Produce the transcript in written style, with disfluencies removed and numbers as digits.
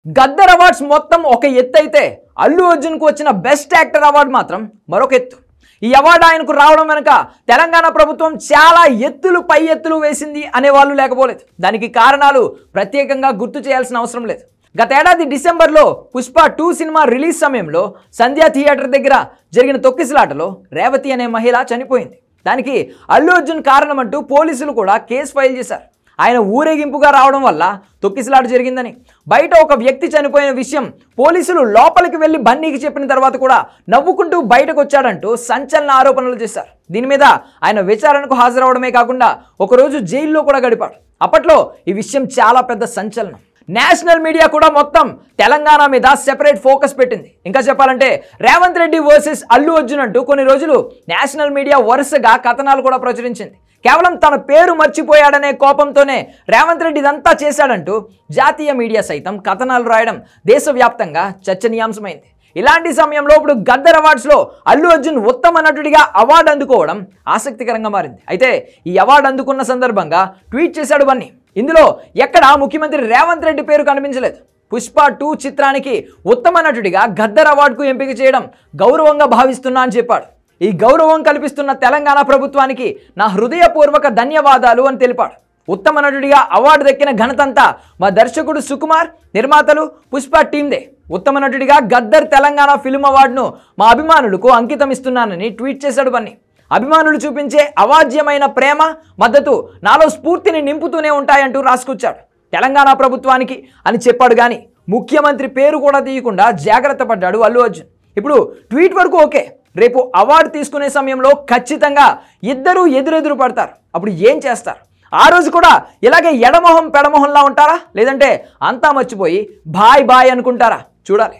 Gaddar awards మొత్తం ఒక ఎత్తు అయితే అల్లు అర్జున్కు వచ్చిన బెస్ట్ యాక్టర్ అవార్డు మాత్రం మరొక ఎత్తు. ఈ అవార్డు ఆయనకు రావడం వెనుక తెలంగాణ ప్రభుత్వం చాలా ఎత్తులు పై ఎత్తులు వేసింది అనేవాళ్ళు లేకపోలేదు. దానికి కారణాలు ప్రత్యేకంగా గుర్తు చేయాల్సిన అవసరం లేదు. గతేడాది డిసెంబర్లో పుష్ప 2 సినిమా రిలీజ్ సమయంలో సంధ్యా థియేటర్ దగ్గర జరిగిన తొక్కిసలాటలో రేవతి అనే మహిళ చనిపోయింది. దానికి అల్లు అర్జున్ కారణమంటూ పోలీసులు కూడా కేసు ఫైల్ చేశారు. ఆయన ఊరేగింపుగా రావడం వల్ల తొక్కిసలాట జరిగిందని, బయట ఒక వ్యక్తి చనిపోయిన విషయం పోలీసులు లోపలికి వెళ్ళి బన్నీకి చెప్పిన తర్వాత కూడా నవ్వుకుంటూ బయటకు వచ్చాడంటూ సంచలన ఆరోపణలు చేశారు. దీని మీద ఆయన విచారణకు హాజరవడమే కాకుండా ఒకరోజు జైల్లో కూడా గడిపాడు. అప్పట్లో ఈ విషయం చాలా పెద్ద సంచలనం. నేషనల్ మీడియా కూడా మొత్తం తెలంగాణ మీద సెపరేట్ ఫోకస్ పెట్టింది. ఇంకా చెప్పాలంటే రేవంత్ రెడ్డి వర్సెస్ అల్లు అర్జున్ అంటూ కొన్ని రోజులు నేషనల్ మీడియా వరుసగా కథనాలు కూడా ప్రచురించింది. కేవలం తన పేరు మర్చిపోయాడనే కోపంతోనే రేవంత్ రెడ్డి ఇదంతా చేశాడంటూ జాతీయ మీడియా సైతం కథనాలు రాయడం దేశవ్యాప్తంగా చర్చనీయాంశమైంది. ఇలాంటి సమయంలో ఇప్పుడు గద్దర్ అవార్డ్స్లో అల్లు అర్జున్ ఉత్తమ నటుడిగా అవార్డు అందుకోవడం ఆసక్తికరంగా మారింది. అయితే ఈ అవార్డు అందుకున్న సందర్భంగా ట్వీట్ చేశాడు బన్నీ. ఇందులో ఎక్కడ ముఖ్యమంత్రి రేవంత్ రెడ్డి పేరు కనిపించలేదు. పుష్ప 2 చిత్రానికి ఉత్తమ నటుడిగా గద్దర్ అవార్డుకు ఎంపిక చేయడం గౌరవంగా భావిస్తున్నా అని చెప్పాడు. ఈ గౌరవం కల్పిస్తున్న తెలంగాణ ప్రభుత్వానికి నా హృదయపూర్వక ధన్యవాదాలు అని తెలిపాడు. ఉత్తమ నటుడిగా అవార్డు దక్కిన ఘనతంతా మా దర్శకుడు సుకుమార్, నిర్మాతలు, పుష్ప టీందే. ఉత్తమ నటుడిగా గద్దర్ తెలంగాణ ఫిల్మ్ అవార్డును మా అభిమానులకు అంకితం ఇస్తున్నానని ట్వీట్ చేశాడు బన్నీ. అభిమానులు చూపించే అవాజ్యమైన ప్రేమ, మద్దతు నాలో స్ఫూర్తిని నింపుతూనే ఉంటాయంటూ రాసుకొచ్చాడు. తెలంగాణ ప్రభుత్వానికి అని చెప్పాడు కానీ ముఖ్యమంత్రి పేరు కూడా తీయకుండా జాగ్రత్త పడ్డాడు అల్లు అర్జున్. ఇప్పుడు ట్వీట్ వరకు ఓకే, రేపు అవార్డు తీసుకునే సమయంలో ఖచ్చితంగా ఇద్దరూ ఎదురెదురు పడతారు. అప్పుడు ఏం చేస్తారు? ఆ రోజు కూడా ఇలాగే ఎడమొహం పెడమొహంలా ఉంటారా, లేదంటే అంతా మర్చిపోయి బాయ్ బాయ్ అనుకుంటారా? చూడాలి.